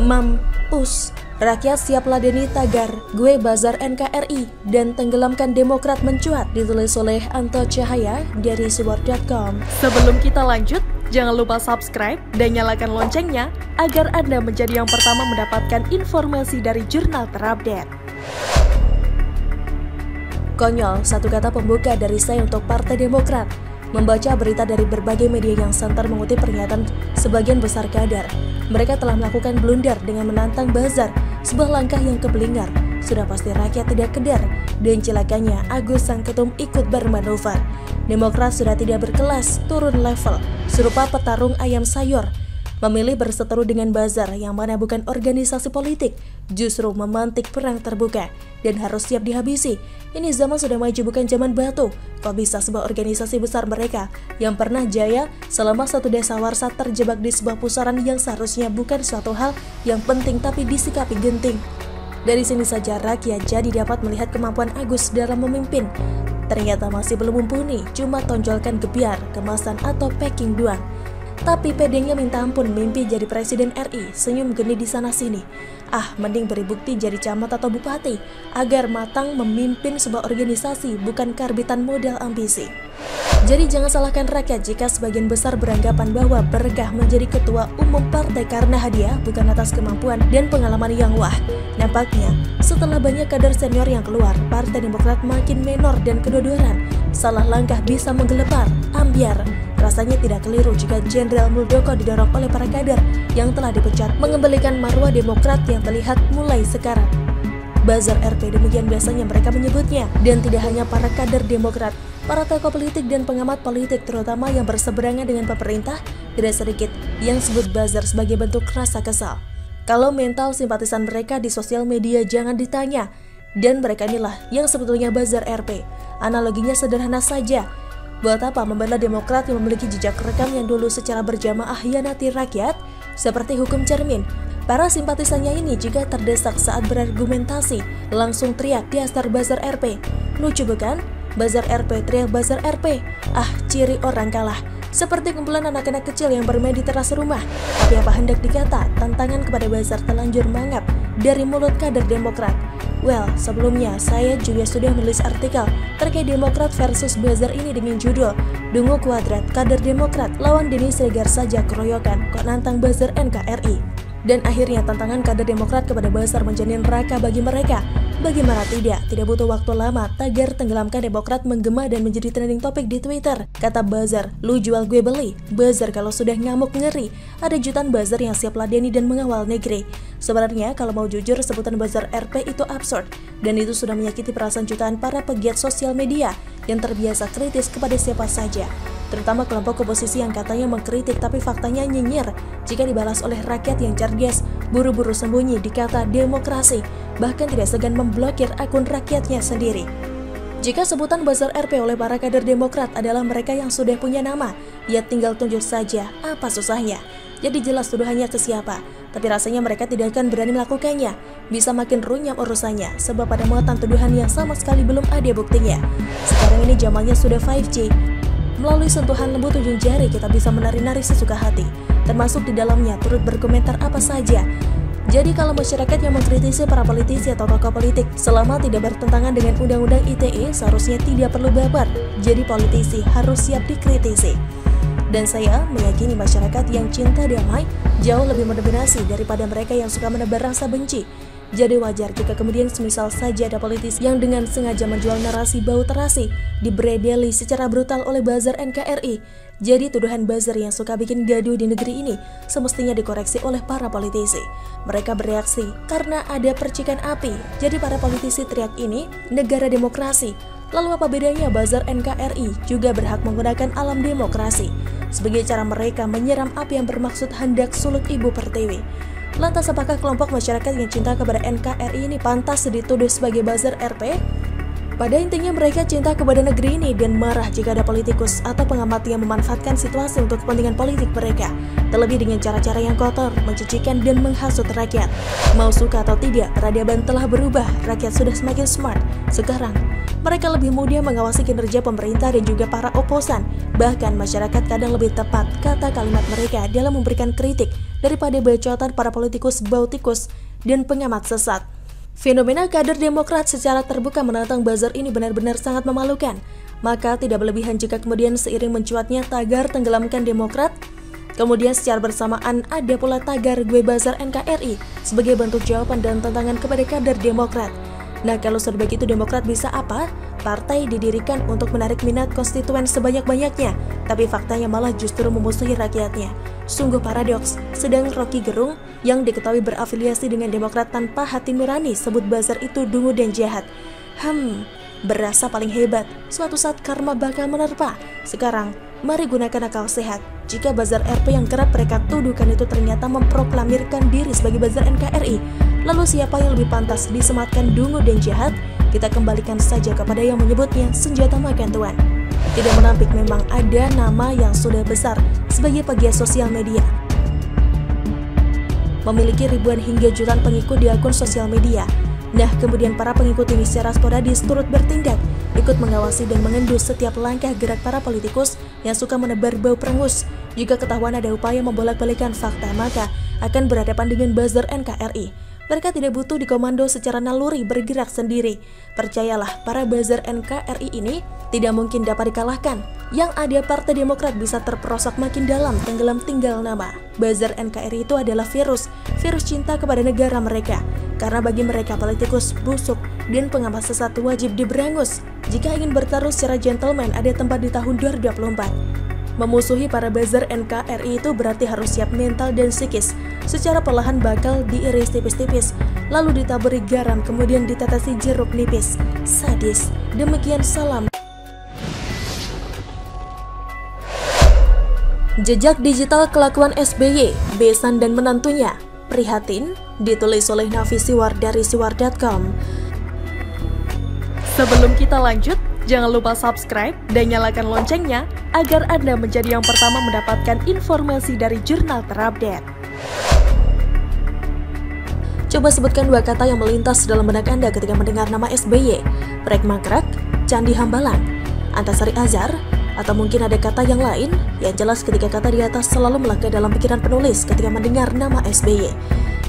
Mampus. Rakyat siap ladeni tagar "Gue Bazar NKRI" dan tenggelamkan Demokrat mencuat, ditulis oleh Anto Cahaya dari Sword.com. Sebelum kita lanjut, jangan lupa subscribe dan nyalakan loncengnya agar Anda menjadi yang pertama mendapatkan informasi dari jurnal terupdate. Konyol, satu kata pembuka dari saya untuk Partai Demokrat. Membaca berita dari berbagai media yang santer mengutip pernyataan sebagian besar kader. Mereka telah melakukan blunder dengan menantang Bazar, sebuah langkah yang keblinger. Sudah pasti rakyat tidak kedar, dan celakanya Agus sang ketum ikut bermanuver. Demokrat sudah tidak berkelas, turun level, serupa petarung ayam sayur. Memilih berseteru dengan Bazar yang mana bukan organisasi politik, justru memantik perang terbuka dan harus siap dihabisi. Ini zaman sudah maju, bukan zaman batu. Kok bisa sebuah organisasi besar mereka yang pernah jaya selama satu dasawarsa terjebak di sebuah pusaran yang seharusnya bukan suatu hal yang penting tapi disikapi genting. Dari sini saja rakyat jadi dapat melihat kemampuan Agus dalam memimpin. Ternyata masih belum mumpuni, cuma tonjolkan gebiar, kemasan atau packing doang. Tapi pedenya minta ampun mimpi jadi presiden RI, senyum geni di sana sini. Mending beri bukti jadi camat atau bupati, agar matang memimpin sebuah organisasi, bukan karbitan modal ambisi. Jadi jangan salahkan rakyat jika sebagian besar beranggapan bahwa berkah menjadi ketua umum partai karena hadiah, bukan atas kemampuan dan pengalaman yang wah. Nampaknya, setelah banyak kader senior yang keluar, Partai Demokrat makin menor dan kedodoran. Salah langkah bisa menggelepar, ambiar. Rasanya tidak keliru jika Jenderal Muldoko didorong oleh para kader yang telah dipecat mengembalikan marwah Demokrat yang terlihat mulai sekarang. Bazar RP, demikian biasanya mereka menyebutnya. Dan tidak hanya para kader Demokrat, para tokoh politik dan pengamat politik terutama yang berseberangan dengan pemerintah, tidak sedikit yang sebut Bazar sebagai bentuk rasa kesal. Kalau mental simpatisan mereka di sosial media jangan ditanya. Dan mereka inilah yang sebetulnya Bazar RP. Analoginya sederhana saja. Buat apa membela Demokrat yang memiliki jejak rekam yang dulu secara berjamaah hianati rakyat? Seperti hukum cermin, para simpatisannya ini jika terdesak saat berargumentasi, langsung teriak di astar Bazar RP. Lucu bukan? Bazar RP teriak Bazar RP. Ciri orang kalah. Seperti kumpulan anak-anak kecil yang bermain di teras rumah. Tapi apa hendak dikata, tantangan kepada Bazar telanjur mangap dari mulut kader Demokrat. Well, sebelumnya saya juga sudah menulis artikel terkait Demokrat versus Bazar ini dengan judul "Dungu Kuadrat, Kader Demokrat lawan Denny Siregar saja keroyokan, kok nantang Bazar NKRI." Dan akhirnya tantangan kader Demokrat kepada Bazar menjadi neraka bagi mereka. Bagaimana tidak butuh waktu lama tagar tenggelamkan Demokrat menggema dan menjadi trending topik di Twitter. Kata Bazar, "Lu jual gue beli." Bazar kalau sudah ngamuk ngeri. Ada jutaan Bazar yang siap ladeni dan mengawal negeri. Sebenarnya kalau mau jujur, sebutan Bazar RP itu absurd. Dan itu sudah menyakiti perasaan jutaan para pegiat sosial media yang terbiasa kritis kepada siapa saja. Terutama kelompok oposisi yang katanya mengkritik tapi faktanya nyinyir jika dibalas oleh rakyat yang cerdas, buru-buru sembunyi di kata demokrasi, bahkan tidak segan memblokir akun rakyatnya sendiri. Jika sebutan Bazar RP oleh para kader Demokrat adalah mereka yang sudah punya nama, ya tinggal tunjuk saja, apa susahnya. Jadi jelas tuduhannya ke siapa, tapi rasanya mereka tidak akan berani melakukannya. Bisa makin runyam urusannya, sebab pada muatan tuduhan yang sama sekali belum ada buktinya. Sekarang ini zamannya sudah 5G. Melalui sentuhan lembut ujung jari kita bisa menari-nari sesuka hati, termasuk di dalamnya turut berkomentar apa saja. Jadi kalau masyarakat yang mengkritisi para politisi atau tokoh politik selama tidak bertentangan dengan Undang-Undang ITE, seharusnya tidak perlu baper. Jadi politisi harus siap dikritisi. Dan saya meyakini masyarakat yang cinta damai jauh lebih mendominasi daripada mereka yang suka menebar rasa benci. Jadi wajar jika kemudian semisal saja ada politis yang dengan sengaja menjual narasi bau terasi, dibredeli secara brutal oleh Bazar NKRI. Jadi tuduhan Bazar yang suka bikin gaduh di negeri ini semestinya dikoreksi oleh para politisi. Mereka bereaksi karena ada percikan api. Jadi para politisi teriak ini negara demokrasi. Lalu apa bedanya Bazar NKRI juga berhak menggunakan alam demokrasi sebagai cara mereka menyiram api yang bermaksud hendak sulut Ibu Pertiwi. Lantas apakah kelompok masyarakat yang cinta kepada NKRI ini pantas dituduh sebagai Bazar RP? Pada intinya mereka cinta kepada negeri ini dan marah jika ada politikus atau pengamat yang memanfaatkan situasi untuk kepentingan politik mereka, terlebih dengan cara-cara yang kotor, mencucikan dan menghasut rakyat. Mau suka atau tidak, peradaban telah berubah, rakyat sudah semakin smart. Sekarang, mereka lebih mudah mengawasi kinerja pemerintah dan juga para oposan. Bahkan masyarakat kadang lebih tepat kata kalimat mereka dalam memberikan kritik daripada bacotan para politikus bau tikus dan pengamat sesat. Fenomena kader Demokrat secara terbuka menantang buzzer ini benar-benar sangat memalukan. Maka tidak berlebihan jika kemudian seiring mencuatnya tagar tenggelamkan Demokrat, kemudian secara bersamaan ada pula tagar gue buzzer NKRI sebagai bentuk jawaban dan tantangan kepada kader Demokrat. Nah, kalau sudah begitu Demokrat bisa apa? Partai didirikan untuk menarik minat konstituen sebanyak-banyaknya, tapi faktanya malah justru memusuhi rakyatnya. Sungguh paradoks, sedang Rocky Gerung yang diketahui berafiliasi dengan Demokrat tanpa hati nurani sebut buzzer itu dungu dan jahat. Berasa paling hebat, suatu saat karma bakal menerpa. Sekarang, mari gunakan akal sehat. Jika buzzer RP yang kerap mereka tuduhkan itu ternyata memproklamirkan diri sebagai buzzer NKRI, lalu siapa yang lebih pantas disematkan dungu dan jahat? Kita kembalikan saja kepada yang menyebutnya senjata makan tuan. Tidak menampik memang ada nama yang sudah besar sebagai pegiat sosial media. Memiliki ribuan hingga jutaan pengikut di akun sosial media. Nah, kemudian para pengikut ini secara sporadis turut bertindak, ikut mengawasi dan mengendus setiap langkah gerak para politikus yang suka menebar bau perengus. Jika ketahuan ada upaya membolak-balikan fakta, maka akan berhadapan dengan buzzer NKRI. Mereka tidak butuh dikomando secara naluri bergerak sendiri. Percayalah, para buzzer NKRI ini tidak mungkin dapat dikalahkan. Yang ada Partai Demokrat bisa terperosok makin dalam, tenggelam tinggal nama. Buzzer NKRI itu adalah virus cinta kepada negara mereka. Karena bagi mereka politikus busuk dan pengamat sesat wajib diberangus. Jika ingin bertaruh secara gentleman, ada tempat di tahun 2024. Memusuhi para buzzer NKRI itu berarti harus siap mental dan psikis. Secara perlahan bakal diiris tipis-tipis, lalu ditaburi garam, kemudian ditetesi jeruk nipis. Sadis. Demikian salam. Jejak digital kelakuan SBY, besan dan menantunya. Prihatin, ditulis oleh Nafi Siwar dari siwar.com. Sebelum kita lanjut, jangan lupa subscribe dan nyalakan loncengnya agar Anda menjadi yang pertama mendapatkan informasi dari jurnal terupdate. Coba sebutkan dua kata yang melintas dalam benak Anda ketika mendengar nama SBY. Proyek Mangkrak, Candi Hambalang, Antasari Azhar, atau mungkin ada kata yang lain. Yang jelas ketika kata di atas selalu melekat dalam pikiran penulis ketika mendengar nama SBY.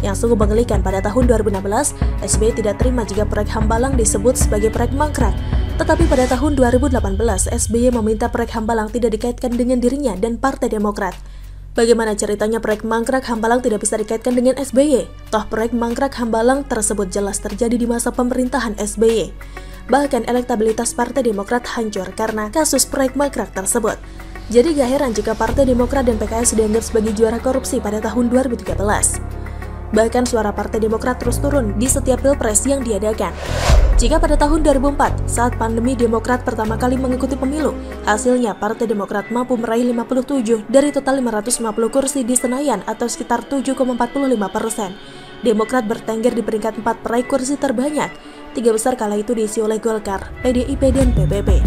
Yang sungguh mengelikan, pada tahun 2016, SBY tidak terima jika proyek Hambalang disebut sebagai proyek mangkrak. Tetapi pada tahun 2018, SBY meminta proyek Hambalang tidak dikaitkan dengan dirinya dan Partai Demokrat. Bagaimana ceritanya proyek mangkrak Hambalang tidak bisa dikaitkan dengan SBY? Toh proyek mangkrak Hambalang tersebut jelas terjadi di masa pemerintahan SBY. Bahkan elektabilitas Partai Demokrat hancur karena kasus proyek mangkrak tersebut. Jadi gak heran jika Partai Demokrat dan PKS dianggap sebagai juara korupsi pada tahun 2013. Bahkan suara Partai Demokrat terus turun di setiap pilpres yang diadakan. Jika pada tahun 2004, saat pandemi Demokrat pertama kali mengikuti pemilu, hasilnya Partai Demokrat mampu meraih 57 dari total 550 kursi di Senayan atau sekitar 7,45%. Demokrat bertengger di peringkat 4 peraih kursi terbanyak. 3 besar kala itu diisi oleh Golkar, PDIP, dan PBB.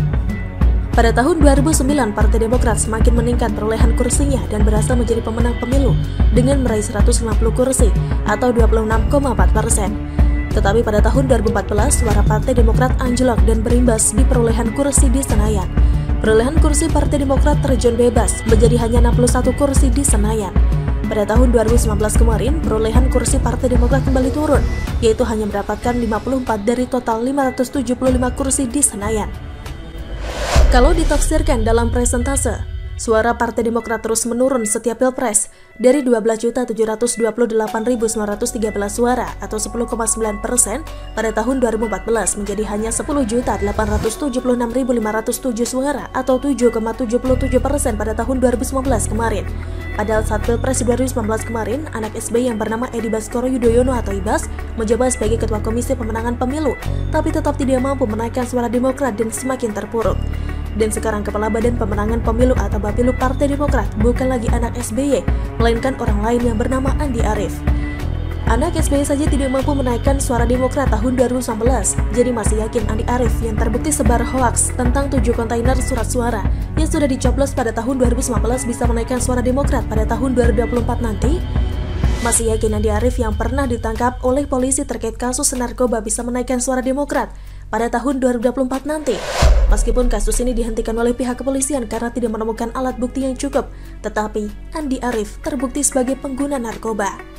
Pada tahun 2009, Partai Demokrat semakin meningkat perolehan kursinya dan berhasil menjadi pemenang pemilu dengan meraih 150 kursi atau 26,4%. Tetapi pada tahun 2014, suara Partai Demokrat anjlok dan berimbas di perolehan kursi di Senayan. Perolehan kursi Partai Demokrat terjun bebas menjadi hanya 61 kursi di Senayan. Pada tahun 2019 kemarin, perolehan kursi Partai Demokrat kembali turun, yaitu hanya mendapatkan 54 dari total 575 kursi di Senayan. Kalau ditafsirkan dalam presentase, suara Partai Demokrat terus menurun setiap pilpres dari 12.728.913 suara atau 10,9% pada tahun 2014 menjadi hanya 10.876.507 suara atau 7,77% pada tahun 2019 kemarin. Padahal saat Pilpres 2019 kemarin, anak SBY yang bernama Edi Baskoro Yudhoyono atau Ibas menjabat sebagai Ketua Komisi Pemenangan Pemilu, tapi tetap tidak mampu menaikkan suara Demokrat dan semakin terpuruk. Dan sekarang Kepala Badan Pemenangan Pemilu atau Bapilu Partai Demokrat bukan lagi anak SBY, melainkan orang lain yang bernama Andi Arief. Anak SBY saja tidak mampu menaikkan suara Demokrat tahun 2019, jadi masih yakin Andi Arief yang terbukti sebar hoaks tentang 7 kontainer surat suara yang sudah dicoblos pada tahun 2019 bisa menaikkan suara Demokrat pada tahun 2024 nanti? Masih yakin Andi Arief yang pernah ditangkap oleh polisi terkait kasus narkoba bisa menaikkan suara Demokrat pada tahun 2024 nanti? Meskipun kasus ini dihentikan oleh pihak kepolisian karena tidak menemukan alat bukti yang cukup, tetapi Andi Arief terbukti sebagai pengguna narkoba.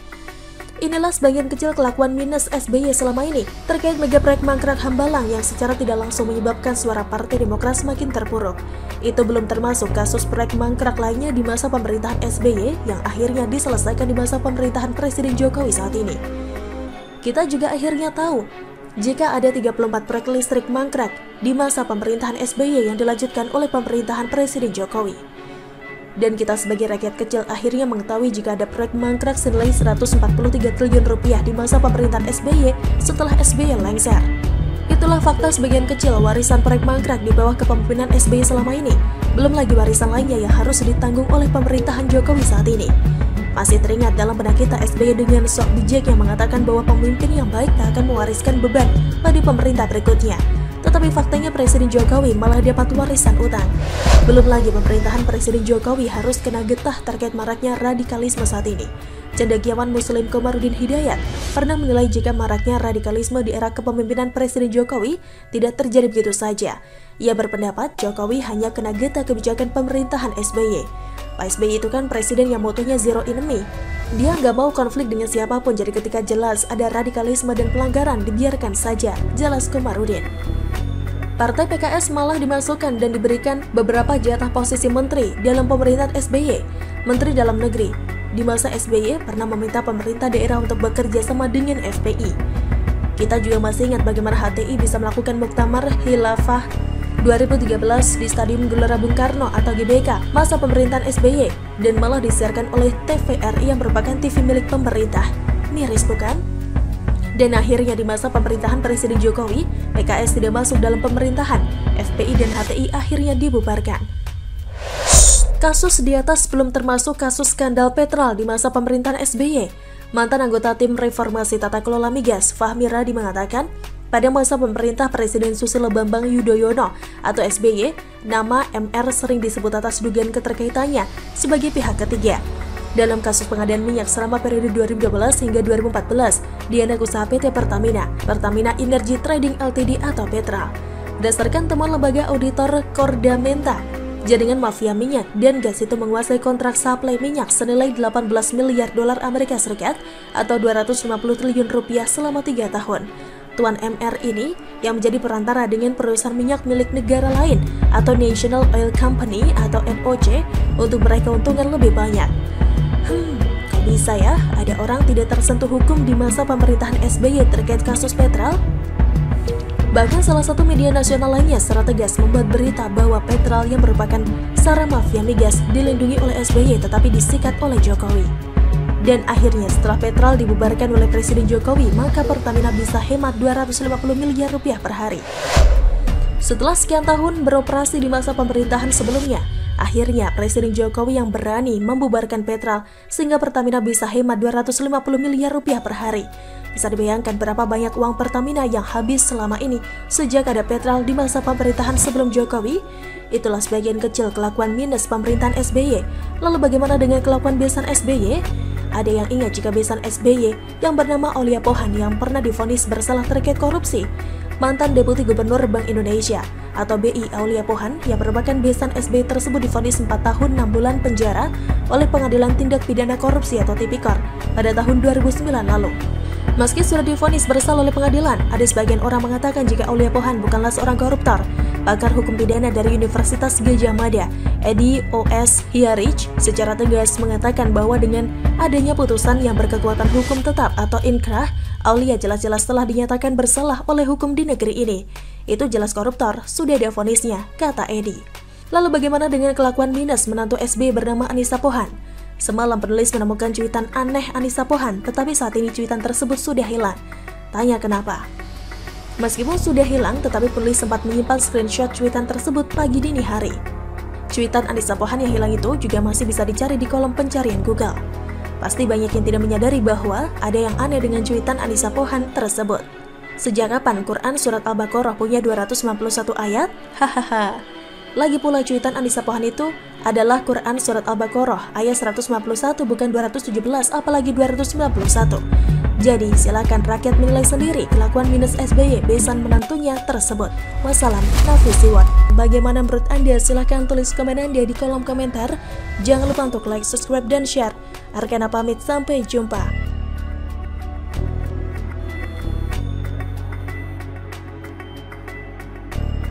Inilah sebagian kecil kelakuan minus SBY selama ini terkait megaproyek Mangkrak Hambalang yang secara tidak langsung menyebabkan suara Partai Demokrat semakin terpuruk. Itu belum termasuk kasus proyek mangkrak lainnya di masa pemerintahan SBY yang akhirnya diselesaikan di masa pemerintahan Presiden Jokowi saat ini. Kita juga akhirnya tahu jika ada 34 proyek listrik mangkrak di masa pemerintahan SBY yang dilanjutkan oleh pemerintahan Presiden Jokowi. Dan kita sebagai rakyat kecil akhirnya mengetahui jika ada proyek mangkrak senilai 143 triliun rupiah di masa pemerintahan SBY setelah SBY lengser. Itulah fakta sebagian kecil warisan proyek mangkrak di bawah kepemimpinan SBY selama ini. Belum lagi warisan lainnya yang harus ditanggung oleh pemerintahan Jokowi saat ini. Masih teringat dalam benak kita SBY dengan sok bijak yang mengatakan bahwa pemimpin yang baik tak akan mewariskan beban pada pemerintah berikutnya. Tetapi faktanya Presiden Jokowi malah dapat warisan utang. Belum lagi pemerintahan Presiden Jokowi harus kena getah terkait maraknya radikalisme saat ini. Cendekiawan Muslim Komarudin Hidayat pernah menilai jika maraknya radikalisme di era kepemimpinan Presiden Jokowi tidak terjadi begitu saja. Ia berpendapat Jokowi hanya kena getah kebijakan pemerintahan SBY. Pak SBY itu kan presiden yang motonya zero enemy. Dia nggak mau konflik dengan siapapun, jadi ketika jelas ada radikalisme dan pelanggaran dibiarkan saja, jelas Komarudin. Partai PKS malah dimasukkan dan diberikan beberapa jatah posisi menteri dalam pemerintahan SBY. Menteri Dalam Negeri di masa SBY pernah meminta pemerintah daerah untuk bekerja sama dengan FPI. Kita juga masih ingat bagaimana HTI bisa melakukan Muktamar Khilafah 2013 di Stadion Gelora Bung Karno atau GBK masa pemerintahan SBY dan malah disiarkan oleh TVRI yang merupakan TV milik pemerintah. Miris bukan? Dan akhirnya di masa pemerintahan Presiden Jokowi, PKS tidak masuk dalam pemerintahan, FPI dan HTI akhirnya dibubarkan. Kasus di atas belum termasuk kasus skandal petrol di masa pemerintahan SBY. Mantan anggota tim reformasi tata kelola migas, Fahmi Radi mengatakan, pada masa pemerintah Presiden Susilo Bambang Yudhoyono atau SBY, nama MR sering disebut atas dugaan keterkaitannya sebagai pihak ketiga dalam kasus pengadaan minyak selama periode 2012 hingga 2014 di anak usaha PT Pertamina, Pertamina Energy Trading Ltd atau Petra. Berdasarkan temuan lembaga auditor Kordamenta, jaringan mafia minyak dan gas itu menguasai kontrak suplai minyak senilai 18 miliar dolar Amerika Serikat atau 250 triliun rupiah selama 3 tahun. Tuan MR ini yang menjadi perantara dengan perusahaan minyak milik negara lain atau National Oil Company atau NOC untuk meraih keuntungan lebih banyak. Kok bisa ya ada orang tidak tersentuh hukum di masa pemerintahan SBY terkait kasus petrol? Bahkan salah satu media nasional lainnya secara tegas membuat berita bahwa petrol yang merupakan sarana mafia migas dilindungi oleh SBY tetapi disikat oleh Jokowi. Dan akhirnya setelah petrol dibubarkan oleh Presiden Jokowi, maka Pertamina bisa hemat 250 miliar rupiah per hari. Setelah sekian tahun beroperasi di masa pemerintahan sebelumnya, akhirnya Presiden Jokowi yang berani membubarkan petrol sehingga Pertamina bisa hemat 250 miliar rupiah per hari. Bisa dibayangkan berapa banyak uang Pertamina yang habis selama ini sejak ada petrol di masa pemerintahan sebelum Jokowi? Itulah sebagian kecil kelakuan minus pemerintahan SBY. Lalu bagaimana dengan kelakuan besan SBY? Ada yang ingat jika besan SBY yang bernama Aulia Pohan yang pernah divonis bersalah terkait korupsi? Mantan Deputi Gubernur Bank Indonesia atau BI Aulia Pohan yang merupakan besan SBY tersebut divonis 4 tahun 6 bulan penjara oleh Pengadilan Tindak Pidana Korupsi atau Tipikor pada tahun 2009 lalu. Meski sudah divonis bersalah oleh pengadilan, ada sebagian orang mengatakan jika Aulia Pohan bukanlah seorang koruptor. Pakar hukum pidana dari Universitas Gadjah Mada, Edi O.S. Hiarich, secara tegas mengatakan bahwa dengan adanya putusan yang berkekuatan hukum tetap atau inkrah, Aulia jelas-jelas telah dinyatakan bersalah oleh hukum di negeri ini. Itu jelas koruptor, sudah ada vonisnya, kata Edi. Lalu bagaimana dengan kelakuan minus menantu SBY bernama Anissa Pohan? Semalam penulis menemukan cuitan aneh Anissa Pohan, tetapi saat ini cuitan tersebut sudah hilang. Tanya kenapa? Meskipun sudah hilang, tetapi penulis sempat menyimpan screenshot cuitan tersebut pagi dini hari. Cuitan Anissa Pohan yang hilang itu juga masih bisa dicari di kolom pencarian Google. Pasti banyak yang tidak menyadari bahwa ada yang aneh dengan cuitan Anissa Pohan tersebut. Sejak kapan Quran Surat Al-Baqarah punya 291 ayat? Hahaha. Lagi pula cuitan Anissa Pohan itu adalah Quran Surat Al-Baqarah ayat 151 bukan 217 apalagi 291. Jadi silakan rakyat menilai sendiri kelakuan minus SBY besan menantunya tersebut. Wassalam, Nafisiwan. Bagaimana menurut Anda? Silahkan tulis komen Anda di kolom komentar. Jangan lupa untuk like, subscribe, dan share. Arkana pamit, sampai jumpa.